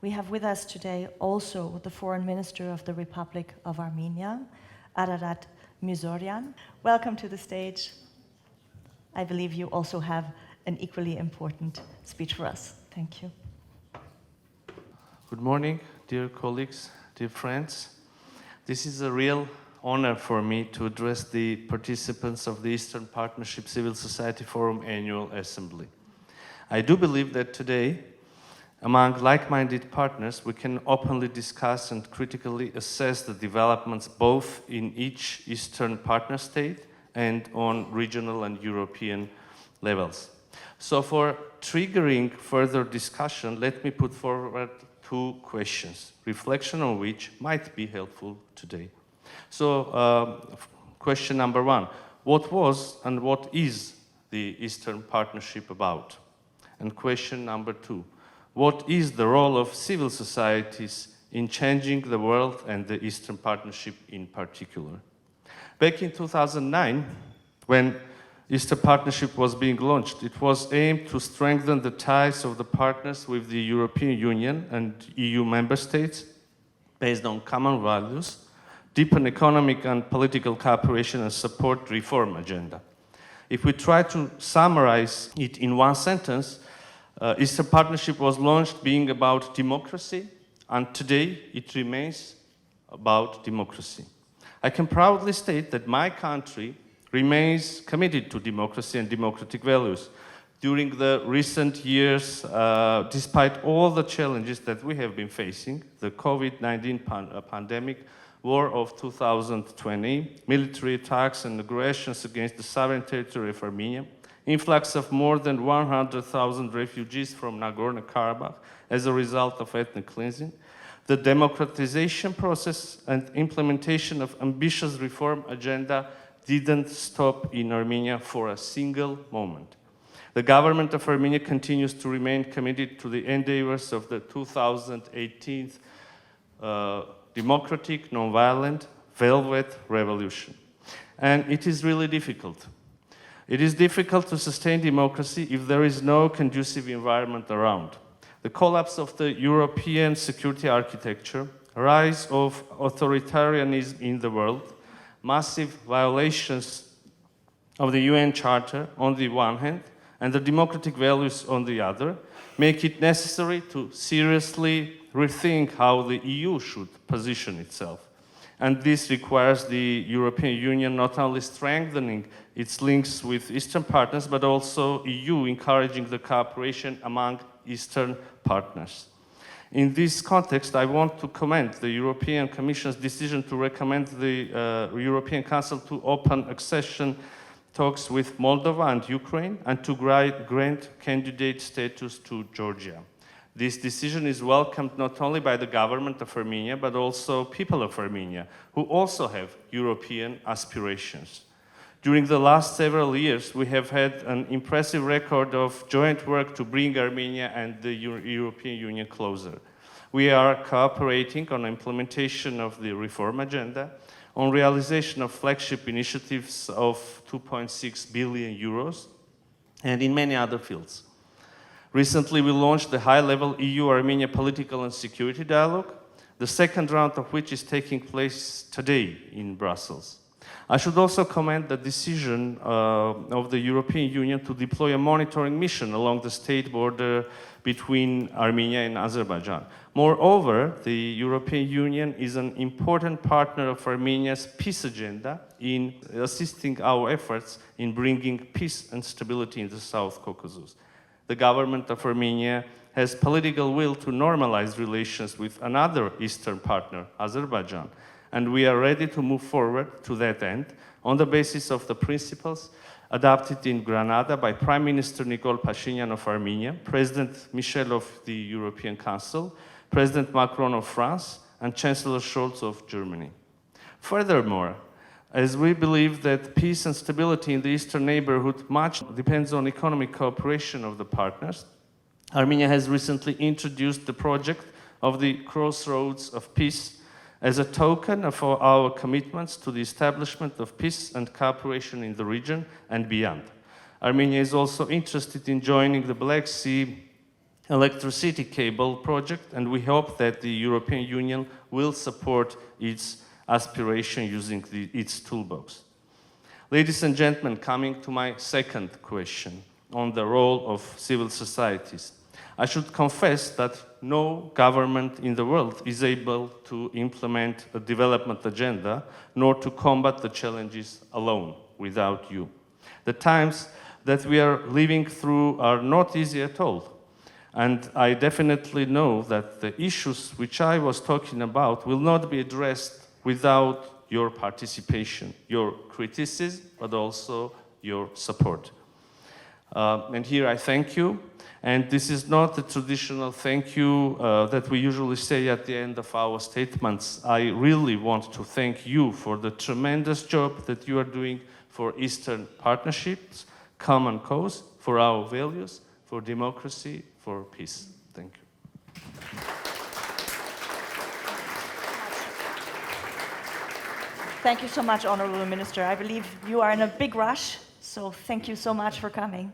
We have with us today also the Foreign Minister of the Republic of Armenia, Ararat Mirzoyan. Welcome to the stage. I believe you also have an equally important speech for us. Thank you. Good morning, dear colleagues, dear friends. This is a real honor for me to address the participants of the Eastern Partnership Civil Society Forum Annual Assembly. I do believe that today, among like-minded partners, we can openly discuss and critically assess the developments both in each Eastern partner state and on regional and European levels. So for triggering further discussion, let me put forward two questions, reflection on which might be helpful today. So, question number one, what was and what is the Eastern Partnership about? And question number two, what is the role of civil societies in changing the world and the Eastern Partnership in particular? Back in 2009, when Eastern Partnership was being launched, it was aimed to strengthen the ties of the partners with the European Union and EU member states based on common values, deepen economic and political cooperation, and support reform agenda. If we try to summarize it in one sentence, Eastern Partnership was launched being about democracy, and today it remains about democracy. I can proudly state that my country remains committed to democracy and democratic values. During the recent years, despite all the challenges that we have been facing, the COVID-19 pandemic, war of 2020, military attacks and aggressions against the sovereign territory of Armenia, influx of more than 100,000 refugees from Nagorno-Karabakh as a result of ethnic cleansing, the democratization process and implementation of ambitious reform agenda didn't stop in Armenia for a single moment. The government of Armenia continues to remain committed to the endeavors of the 2018 democratic, non-violent, velvet revolution. And it is really difficult. It is difficult to sustain democracy if there is no conducive environment around. The collapse of the European security architecture, rise of authoritarianism in the world, massive violations of the UN Charter on the one hand, and the democratic values on the other, make it necessary to seriously rethink how the EU should position itself. And this requires the European Union not only strengthening its links with Eastern partners, but also EU encouraging the cooperation among Eastern partners. In this context, I want to commend the European Commission's decision to recommend the European Council to open accession talks with Moldova and Ukraine and to grant candidate status to Georgia. This decision is welcomed not only by the government of Armenia, but also people of Armenia, who also have European aspirations. During the last several years, we have had an impressive record of joint work to bring Armenia and the European Union closer. We are cooperating on implementation of the reform agenda, on realization of flagship initiatives of 2.6 billion euros, and in many other fields. Recently, we launched the high-level EU-Armenia political and security dialogue, the second round of which is taking place today in Brussels. I should also commend the decision of the European Union to deploy a monitoring mission along the state border between Armenia and Azerbaijan. Moreover, the European Union is an important partner of Armenia's peace agenda in assisting our efforts in bringing peace and stability in the South Caucasus. The government of Armenia has political will to normalize relations with another Eastern partner, Azerbaijan, and we are ready to move forward to that end on the basis of the principles adopted in Granada by Prime Minister Nikol Pashinyan of Armenia, President Michel of the European Council, President Macron of France, and Chancellor Scholz of Germany. Furthermore, as we believe that peace and stability in the Eastern neighborhood much depends on economic cooperation of the partners, Armenia has recently introduced the project of the Crossroads of Peace as a token of our commitments to the establishment of peace and cooperation in the region and beyond. Armenia is also interested in joining the Black Sea electricity cable project, and we hope that the European Union will support its aspiration using its toolbox. Ladies and gentlemen, coming to my second question on the role of civil societies. I should confess that no government in the world is able to implement a development agenda, nor to combat the challenges alone, without you. The times that we are living through are not easy at all. And I definitely know that the issues which I was talking about will not be addressed without your participation, your criticism, but also your support. And here I thank you. And this is not the traditional thank you that we usually say at the end of our statements. I really want to thank you for the tremendous job that you are doing for Eastern partnerships, common cause, for our values, for democracy, for peace. Thank you. Thank you so much, Honorable Minister. I believe you are in a big rush, so thank you so much for coming.